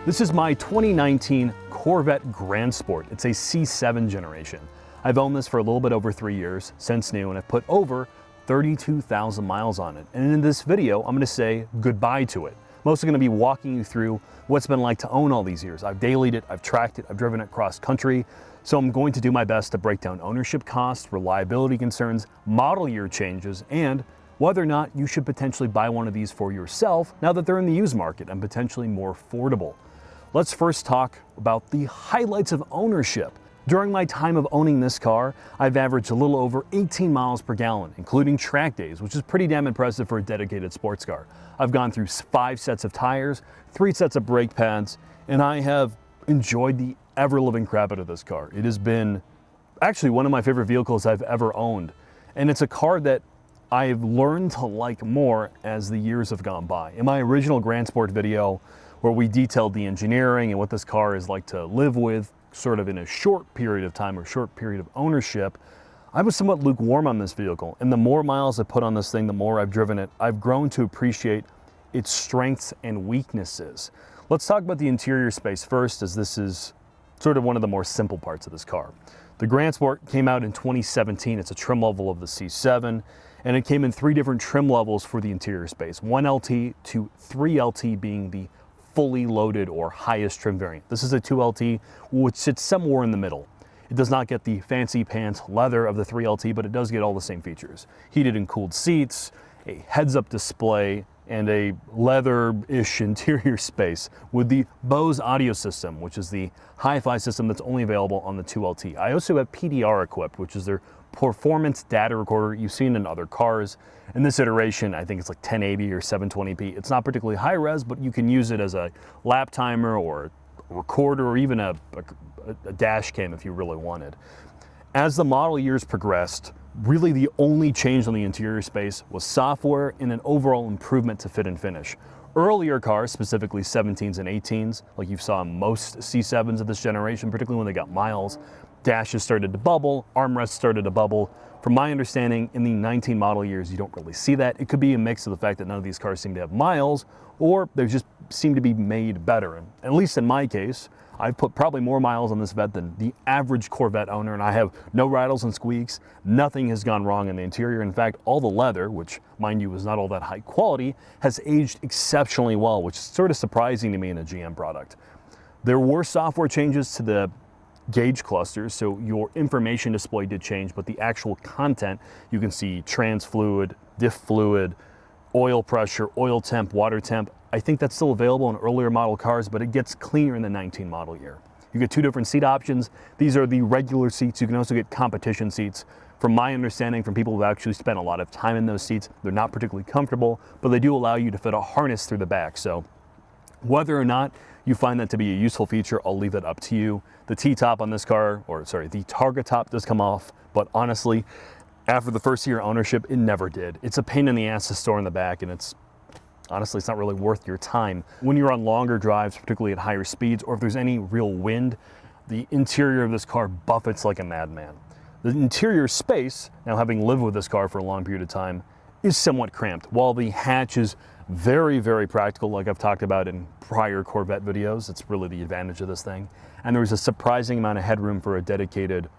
This is my 2019 Corvette Grand Sport. It's a C7 generation. I've owned this for a little bit over 3 years, since new, and I've put over 32,000 miles on it. And in this video, I'm gonna say goodbye to it. I'm also gonna be walking you through what's been like to own all these years. I've dailied it, I've tracked it, I've driven it cross country. So I'm going to do my best to break down ownership costs, reliability concerns, model year changes, and whether or not you should potentially buy one of these for yourself now that they're in the used market and potentially more affordable. Let's first talk about the highlights of ownership. During my time of owning this car, I've averaged a little over 18 miles per gallon, including track days, which is pretty damn impressive for a dedicated sports car. I've gone through 5 sets of tires, 3 sets of brake pads, and I have enjoyed the ever-living crap out of this car. It has been actually one of my favorite vehicles I've ever owned. And it's a car that I've learned to like more as the years have gone by. In my original Grand Sport video, where we detailed the engineering and what this car is like to live with, sort of in a short period of time or short period of ownership, I was somewhat lukewarm on this vehicle. And the more miles I put on this thing, the more I've driven it, I've grown to appreciate its strengths and weaknesses. Let's talk about the interior space first, as this is sort of one of the more simple parts of this car. The Grand Sport came out in 2017. It's a trim level of the C7, and it came in 3 different trim levels for the interior space, 1LT to 3LT being the fully loaded or highest trim variant. This is a 2LT, which sits somewhere in the middle. It does not get the fancy pants leather of the 3LT, but it does get all the same features. Heated and cooled seats, a heads-up display, and a leather-ish interior space with the Bose audio system, which is the hi-fi system that's only available on the 2LT. I also have PDR equipped, which is their performance data recorder you've seen in other cars. In this iteration, I think it's like 1080 or 720p. It's not particularly high res, but you can use it as a lap timer or a recorder or even a dash cam if you really wanted. As the model years progressed, really the only change on the interior space was software and an overall improvement to fit and finish. Earlier cars, specifically 17s and 18s, like you saw in most C7s of this generation, particularly when they got miles, dashes started to bubble, armrests started to bubble. From my understanding, in the 19 model years, you don't really see that. It could be a mix of the fact that none of these cars seem to have miles, or they just seem to be made better. And at least in my case, I've put probably more miles on this Vet than the average Corvette owner, and I have no rattles and squeaks. Nothing has gone wrong in the interior. In fact, all the leather, which mind you is not all that high quality, has aged exceptionally well, which is sort of surprising to me in a GM product. There were software changes to the gauge clusters, so your information display did change, but the actual content, you can see trans fluid, diff fluid, oil pressure, oil temp, water temp. I think that's still available in earlier model cars, but it gets cleaner in the 19 model year. You get 2 different seat options. These are the regular seats. You can also get competition seats. From my understanding, from people who've actually spent a lot of time in those seats, they're not particularly comfortable, but they do allow you to fit a harness through the back. So whether or not you find that to be a useful feature, I'll leave it up to you. The T-top on this car, or sorry, the Targa top does come off, but honestly, after the first year ownership, it never did. It's a pain in the ass to store in the back, and honestly, it's not really worth your time. When you're on longer drives, particularly at higher speeds, or if there's any real wind, the interior of this car buffets like a madman. The interior space, now having lived with this car for a long period of time, is somewhat cramped. While the hatch is very, very practical, like I've talked about in prior Corvette videos, it's really the advantage of this thing. And there was a surprising amount of headroom for a dedicated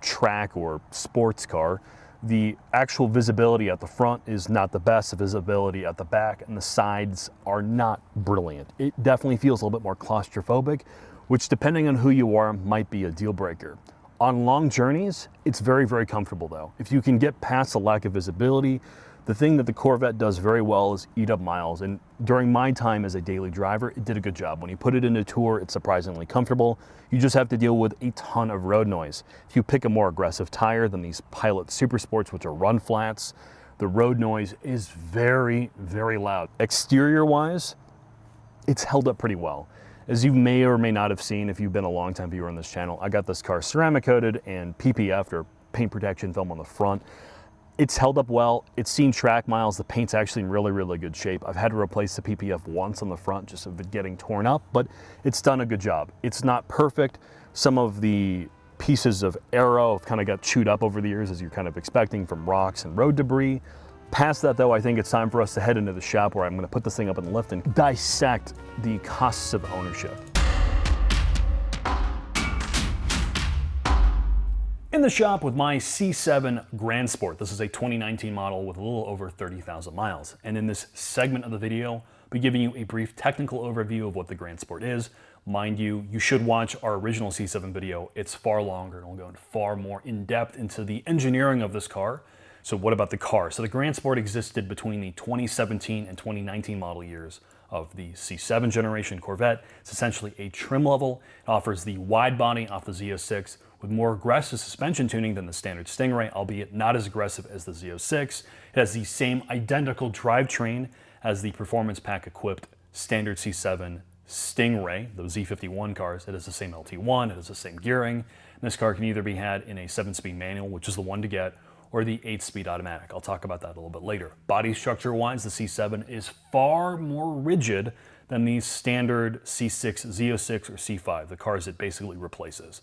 track or sports car. The actual visibility at the front is not the best. The visibility at the back and the sides are not brilliant. It definitely feels a little bit more claustrophobic, which depending on who you are might be a deal breaker. On long journeys, it's very, very comfortable though. If you can get past the lack of visibility, the thing that the Corvette does very well is eat up miles. And during my time as a daily driver, it did a good job. When you put it into tour, it's surprisingly comfortable. You just have to deal with a ton of road noise. If you pick a more aggressive tire than these Pilot Super Sports, which are run flats, the road noise is very, very loud. Exterior-wise, it's held up pretty well. As you may or may not have seen if you've been a long-time viewer on this channel, I got this car ceramic coated and PPF, or paint protection film, on the front. It's held up well. It's seen track miles. The paint's actually in really, really good shape. I've had to replace the PPF once on the front just of it getting torn up, but it's done a good job. It's not perfect. Some of the pieces of aero have kind of got chewed up over the years, as you're kind of expecting from rocks and road debris, Past that though, I think it's time for us to head into the shop where I'm going to put this thing up in the lift and dissect the costs of ownership. In the shop with my C7 Grand Sport. This is a 2019 model with a little over 30,000 miles. And in this segment of the video, I'll be giving you a brief technical overview of what the Grand Sport is. Mind you, you should watch our original C7 video. It's far longer and we'll go far more in depth into the engineering of this car. So what about the car? So the Grand Sport existed between the 2017 and 2019 model years of the C7 generation Corvette. It's essentially a trim level. It offers the wide body off the Z06 with more aggressive suspension tuning than the standard Stingray, albeit not as aggressive as the Z06. It has the same identical drivetrain as the performance pack equipped standard C7 Stingray, those Z51 cars. It has the same LT1, it has the same gearing. And this car can either be had in a 7-speed manual, which is the one to get, or the 8-speed automatic. I'll talk about that a little bit later. Body structure-wise, the C7 is far more rigid than the standard C6, Z06, or C5, the cars it basically replaces.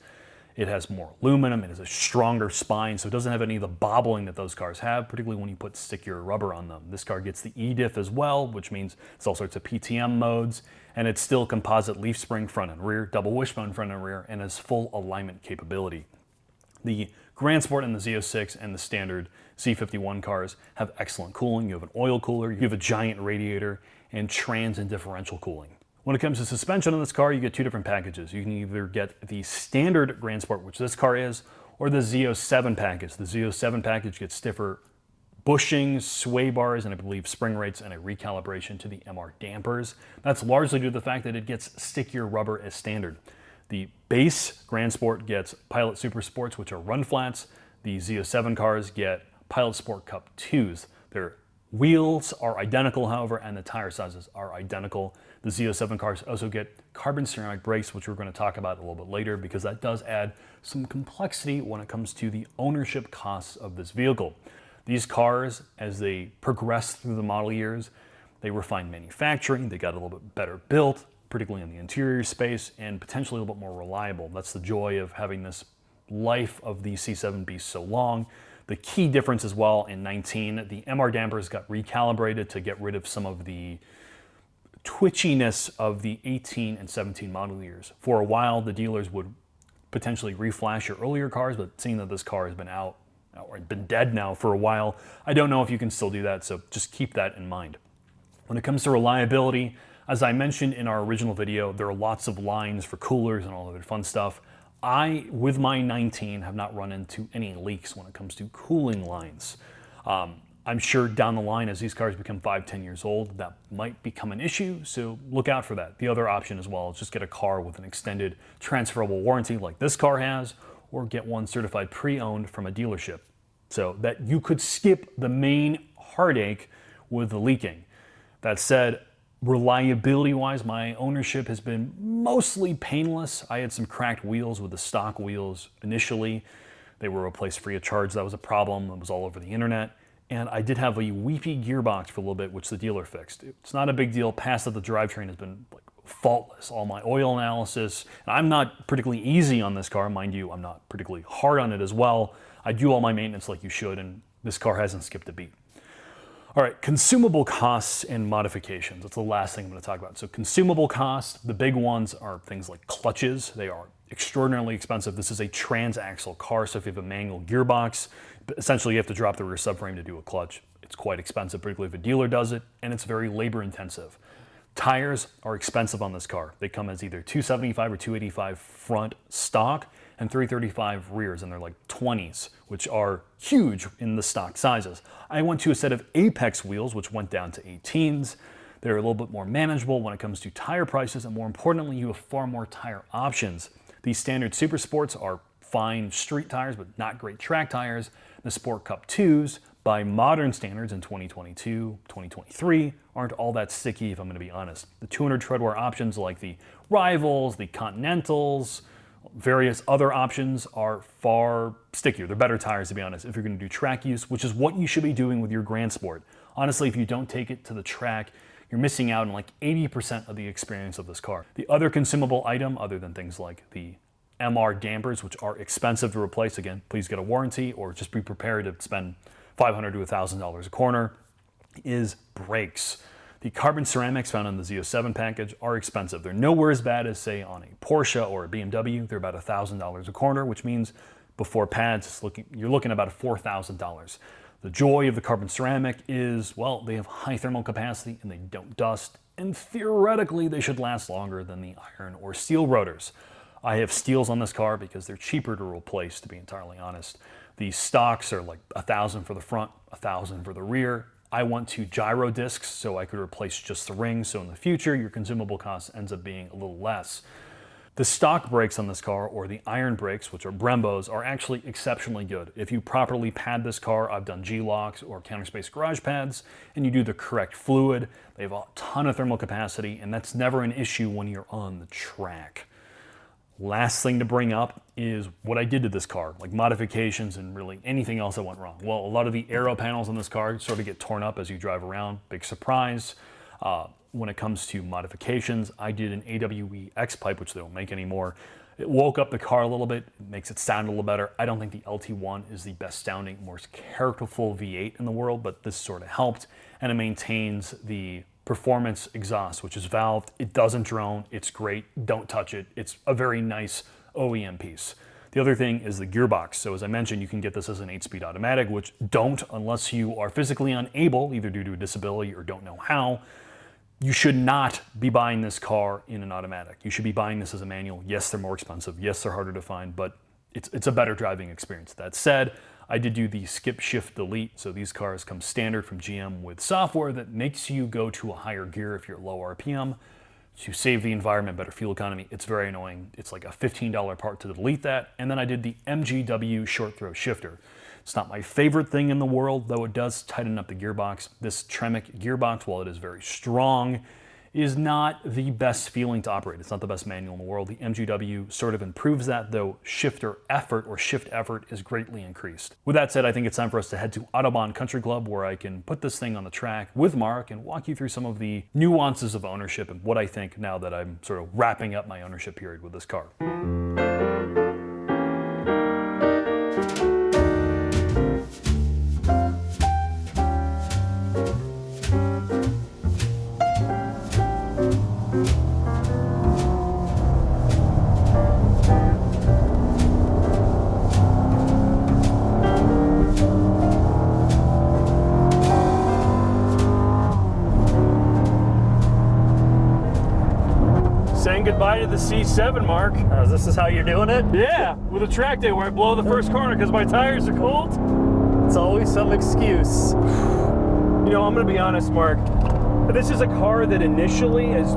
It has more aluminum, it has a stronger spine, so it doesn't have any of the bobbling that those cars have, particularly when you put stickier rubber on them. This car gets the E-diff as well, which means it's all sorts of PTM modes, and it's still composite leaf spring front and rear, double wishbone front and rear, and has full alignment capability. The Grand Sport and the Z06 and the standard C51 cars have excellent cooling. You have an oil cooler, you have a giant radiator, and trans and differential cooling. When it comes to suspension on this car, you get two different packages. You can either get the standard Grand Sport, which this car is, or the Z07 package. The Z07 package gets stiffer bushings, sway bars, and I believe spring rates and a recalibration to the MR dampers. That's largely due to the fact that it gets stickier rubber as standard. The base Grand Sport gets Pilot Super Sports, which are run flats. The Z07 cars get Pilot Sport Cup 2s. Their wheels are identical, however, and the tire sizes are identical. The Z07 cars also get carbon ceramic brakes, which we're going to talk about a little bit later, because that does add some complexity when it comes to the ownership costs of this vehicle. These cars, as they progress through the model years, they refine manufacturing, they got a little bit better built, particularly in the interior space, and potentially a little bit more reliable. That's the joy of having this life of the C7 be so long. The key difference as well in 19, the MR dampers got recalibrated to get rid of some of the twitchiness of the 18 and 17 model years. For a while, the dealers would potentially reflash your earlier cars, but seeing that this car has been out or been dead now for a while, I don't know if you can still do that, so just keep that in mind. When it comes to reliability, as I mentioned in our original video, there are lots of lines for coolers and all other fun stuff. I, with my 19, have not run into any leaks when it comes to cooling lines. I'm sure down the line, as these cars become 5-10 years old, that might become an issue, so look out for that. The other option as well is just get a car with an extended transferable warranty like this car has, or get one certified pre-owned from a dealership, so that you could skip the main heartache with the leaking. That said, reliability-wise, my ownership has been mostly painless. I had some cracked wheels with the stock wheels initially. They were replaced free of charge. That was a problem. It was all over the internet. And I did have a weepy gearbox for a little bit, which the dealer fixed. It's not a big deal. Past that, the drivetrain has been like faultless. All my oil analysis, and I'm not particularly easy on this car. Mind you, I'm not particularly hard on it as well. I do all my maintenance like you should, and this car hasn't skipped a beat. All right, consumable costs and modifications. That's the last thing I'm going to talk about. So consumable costs, the big ones are things like clutches. They are extraordinarily expensive. This is a transaxle car, so if you have a manual gearbox, essentially you have to drop the rear subframe to do a clutch. It's quite expensive, particularly if a dealer does it, and it's very labor intensive. Tires are expensive on this car. They come as either 275 or 285 front stock and 335 rears, and they're like 20s, which are huge in the stock sizes. I went to a set of Apex wheels, which went down to 18s. They're a little bit more manageable when it comes to tire prices, and more importantly, you have far more tire options. These standard Super Sports are fine street tires, but not great track tires. The Sport Cup 2s, by modern standards in 2022, 2023, aren't all that sticky, if I'm gonna be honest. The 200 treadwear options like the Rivals, the Continentals, various other options are far stickier. They're better tires, to be honest, if you're gonna do track use, which is what you should be doing with your Grand Sport. Honestly, if you don't take it to the track, you're missing out on like 80% of the experience of this car. The other consumable item, other than things like the MR dampers, which are expensive to replace, again, please get a warranty or just be prepared to spend $500 to $1,000 a corner, is brakes. The carbon ceramics found in the Z07 package are expensive. They're nowhere as bad as, say, on a Porsche or a BMW. They're about $1,000 a corner, which means before pads, you're looking about $4,000. The joy of the carbon ceramic is, well, they have high thermal capacity and they don't dust, and theoretically they should last longer than the iron or steel rotors. I have steels on this car because they're cheaper to replace, to be entirely honest. The stocks are like $1,000 for the front, $1,000 for the rear. I want 2 gyro discs so I could replace just the rings, so in the future your consumable cost ends up being a little less. The stock brakes on this car, or the iron brakes, which are Brembos, are actually exceptionally good. If you properly pad this car, I've done G-locks or counter space garage pads, and you do the correct fluid, they have a ton of thermal capacity, and that's never an issue when you're on the track. Last thing to bring up is what I did to this car, like modifications and really anything else that went wrong. Well, a lot of the aero panels on this car sort of get torn up as you drive around. Big surprise. When it comes to modifications, I did an AWE X-pipe, which they don't make anymore. It woke up the car a little bit, it makes it sound a little better. I don't think the LT1 is the best sounding, most characterful V8 in the world, but this sort of helped, and it maintains the performance exhaust, which is valved. It doesn't drone, it's great, don't touch it. It's a very nice OEM piece. The other thing is the gearbox. So as I mentioned, you can get this as an 8-speed automatic, which don't unless you are physically unable, either due to a disability or don't know how. You should not be buying this car in an automatic. You should be buying this as a manual. Yes, they're more expensive. Yes, they're harder to find, but it's a better driving experience. That said, I did do the skip, shift, delete. So these cars come standard from GM with software that makes you go to a higher gear if you're low RPM to save the environment, better fuel economy. It's very annoying. It's like a $15 part to delete that. And then I did the MGW short throw shifter. It's not my favorite thing in the world, though it does tighten up the gearbox. This Tremec gearbox, while it is very strong, is not the best feeling to operate. It's not the best manual in the world. The MGW sort of improves that, though shifter effort or shift effort is greatly increased. With that said, I think it's time for us to head to Autobahn Country Club, where I can put this thing on the track with Mark and walk you through some of the nuances of ownership and what I think now that I'm sort of wrapping up my ownership period with this car. Saying goodbye to the C7, Mark. This is how you're doing it? Yeah, with a track day where I blow the first corner because my tires are cold. It's always some excuse. You know, I'm gonna be honest, Mark. This is a car that initially, as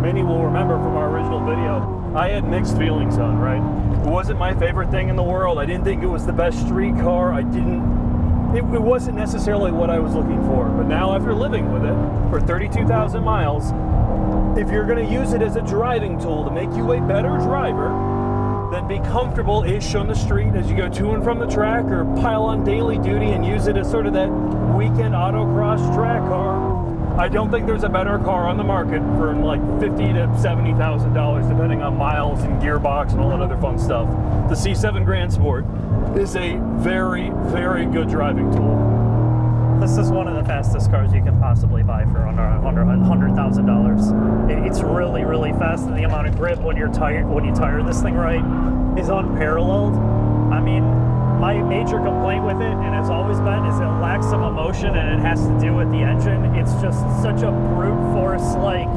many will remember from our original video, I had mixed feelings on, right? It wasn't my favorite thing in the world. I didn't think it was the best street car. It wasn't necessarily what I was looking for. But now, after living with it for 32,000 miles, if you're going to use it as a driving tool to make you a better driver, then be comfortable-ish on the street as you go to and from the track, or pile on daily duty and use it as sort of that weekend autocross track car. I don't think there's a better car on the market for like $50,000 to $70,000, depending on miles and gearbox and all that other fun stuff. The C7 Grand Sport is a very, very good driving tool. This is one of the fastest cars you can possibly buy for under $100,000. It's really, really fast, and the amount of grip when you tire this thing right is unparalleled. I mean, my major complaint with it, and it's always been, is it lacks some emotion, and it has to do with the engine. It's just such a brute force, like,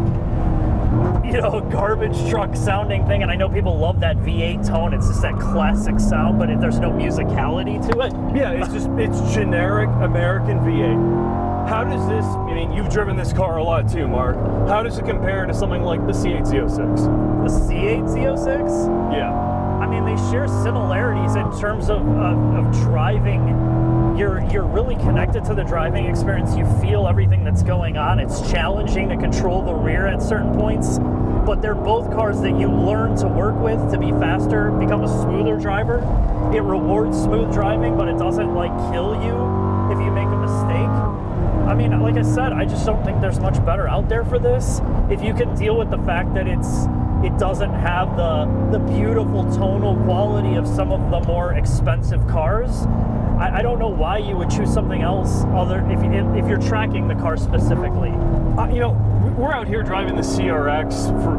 you know, garbage truck sounding thing. And I know people love that V8 tone. It's just that classic sound, but there's no musicality to it. Yeah, it's generic American V8. How does this, I mean, you've driven this car a lot too, Mark. How does it compare to something like the C8 Z06? The C8 Z06? Yeah. I mean, they share similarities in terms of driving. You're really connected to the driving experience. You feel everything that's going on. It's challenging to control the rear at certain points, but they're both cars that you learn to work with to be faster, become a smoother driver. It rewards smooth driving, but it doesn't like kill you if you make a mistake. I mean, like I said, I just don't think there's much better out there for this. If you can deal with the fact that it's It doesn't have the beautiful tonal quality of some of the more expensive cars. I don't know why you would choose something else other if you're tracking the car specifically. You know, we're out here driving the CRX for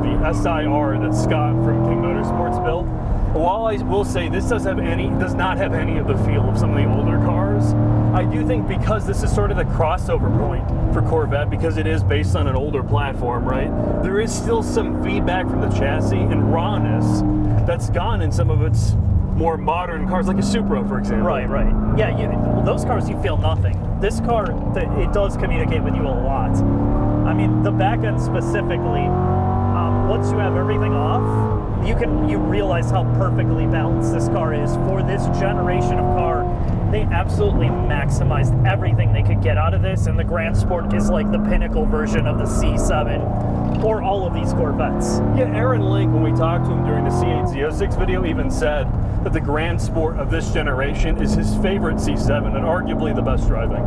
the SIR that Scott from King Motorsports built. While I will say this does not have any of the feel of some of the older cars, I do think because this is sort of the crossover point for Corvette, because it is based on an older platform, right? There is still some feedback from the chassis and rawness that's gone in some of its more modern cars, like a Supra, for example. Right. Yeah, those cars you feel nothing. This car, it does communicate with you a lot. I mean, the back end specifically, once you have everything off, you realize how perfectly balanced this car is for this generation of car. They absolutely maximized everything they could get out of this, and the Grand Sport is like the pinnacle version of the C7 or all of these Corvettes. Yeah, Aaron Link, when we talked to him during the C8 Z06 video, even said that the Grand Sport of this generation is his favorite C7 and arguably the best driving.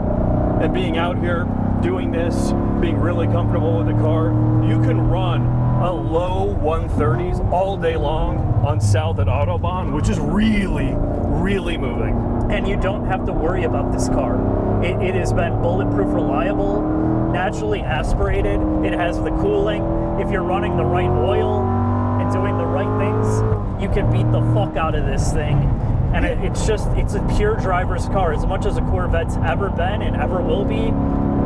And being out here doing this, being really comfortable with the car, you can run a low 130s all day long on South at Autobahn, which is really, really moving. And you don't have to worry about this car. It has been bulletproof reliable, naturally aspirated, it has the cooling. If you're running the right oil and doing the right things, you can beat the fuck out of this thing. And it's a pure driver's car, as much as a Corvette's ever been and ever will be.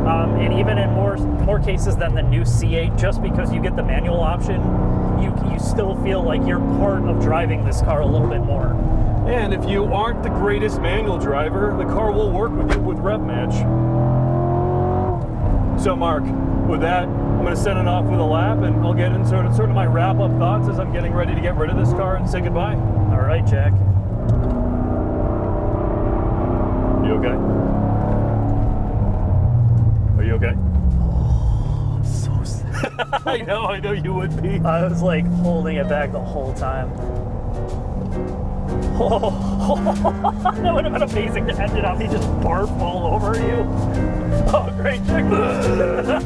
And even in more cases than the new C8, just because you get the manual option, you still feel like you're part of driving this car a little bit more. And if you aren't the greatest manual driver, the car will work with you with rev match. So Mark, with that, I'm going to send it off with a lap, and I'll get in sort of my wrap-up thoughts as I'm getting ready to get rid of this car and say goodbye. All right, Jack. You okay? Are you okay? Oh, I'm so sick. I know you would be. I was like holding it back the whole time. Oh, that would have been amazing to end it on me just barf all over you. Oh, great, check this.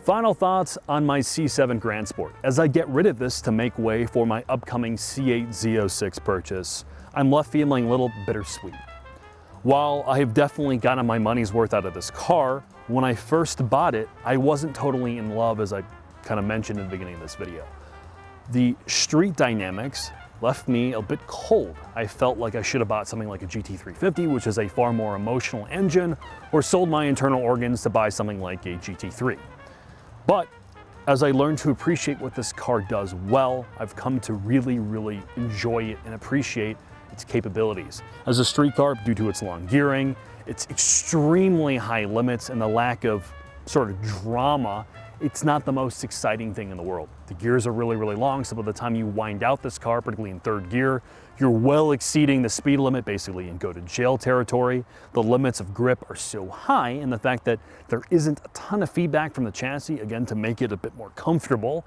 Final thoughts on my C7 Grand Sport. As I get rid of this to make way for my upcoming C8 Z06 purchase, I'm left feeling a little bittersweet. While I have definitely gotten my money's worth out of this car, when I first bought it, I wasn't totally in love, as I kind of mentioned in the beginning of this video. The street dynamics left me a bit cold. I felt like I should have bought something like a GT350, which is a far more emotional engine, or sold my internal organs to buy something like a GT3. But as I learned to appreciate what this car does well, I've come to really, really enjoy it and appreciate its capabilities. As a street car, due to its long gearing, its extremely high limits, and the lack of sort of drama, it's not the most exciting thing in the world. The gears are really, really long, so by the time you wind out this car, particularly in third gear, you're well exceeding the speed limit, basically in go to jail territory. The limits of grip are so high, and the fact that there isn't a ton of feedback from the chassis, again, to make it a bit more comfortable,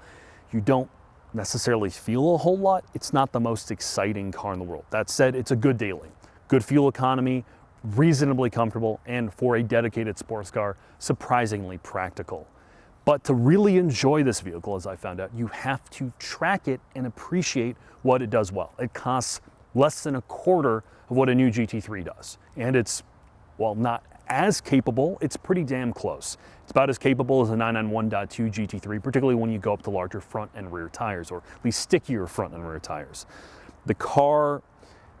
you don't necessarily feel a whole lot. It's not the most exciting car in the world. That said, it's a good daily. Good fuel economy, reasonably comfortable, and for a dedicated sports car, surprisingly practical. But to really enjoy this vehicle, as I found out, you have to track it and appreciate what it does well. It costs less than a quarter of what a new GT3 does. And it's, while not as capable, it's pretty damn close. It's about as capable as a 991.2 GT3, particularly when you go up to larger front and rear tires, or at least stickier front and rear tires. The car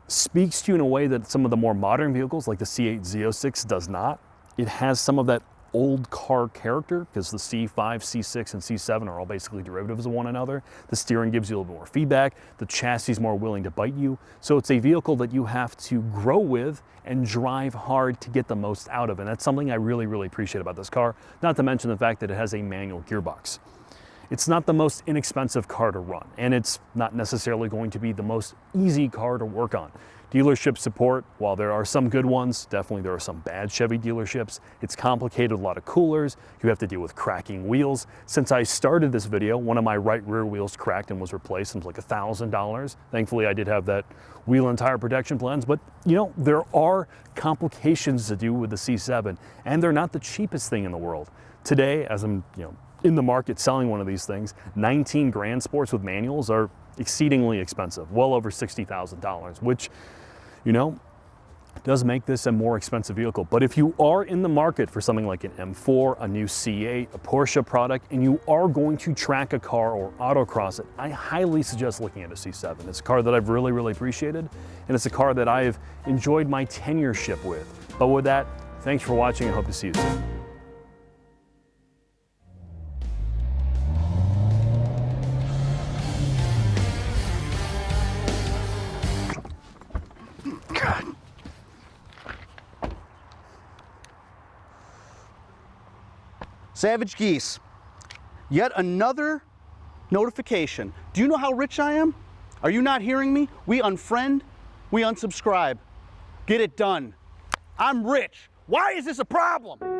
speaks to you in a way that some of the more modern vehicles, like the C8 Z06, does not. It has some of that old car character, because the C5, C6, and C7 are all basically derivatives of one another. The steering gives you a little bit more feedback. The chassis is more willing to bite you. So it's a vehicle that you have to grow with and drive hard to get the most out of. And that's something I really, really appreciate about this car, not to mention the fact that it has a manual gearbox. it's not the most inexpensive car to run, and it's not necessarily going to be the most easy car to work on. Dealership support, while there are some good ones, definitely there are some bad Chevy dealerships. It's complicated, a lot of coolers. You have to deal with cracking wheels. Since I started this video, one of my right rear wheels cracked and was replaced. It was like $1,000. Thankfully, I did have that wheel and tire protection plans, but you know, there are complications to do with the C7, and they're not the cheapest thing in the world. Today, as I'm in the market selling one of these things, 19 Grand Sports with manuals are exceedingly expensive, well over $60,000, which, does make this a more expensive vehicle. But if you are in the market for something like an M4, a new C8, a Porsche product, and you are going to track a car or autocross it, I highly suggest looking at a C7. It's a car that I've really, really appreciated, and it's a car that I've enjoyed my tenureship with. But with that, thanks for watching. I hope to see you soon. Savage Geese, yet another notification. Do you know how rich I am? Are you not hearing me? We unfriend, we unsubscribe. Get it done. I'm rich. Why is this a problem?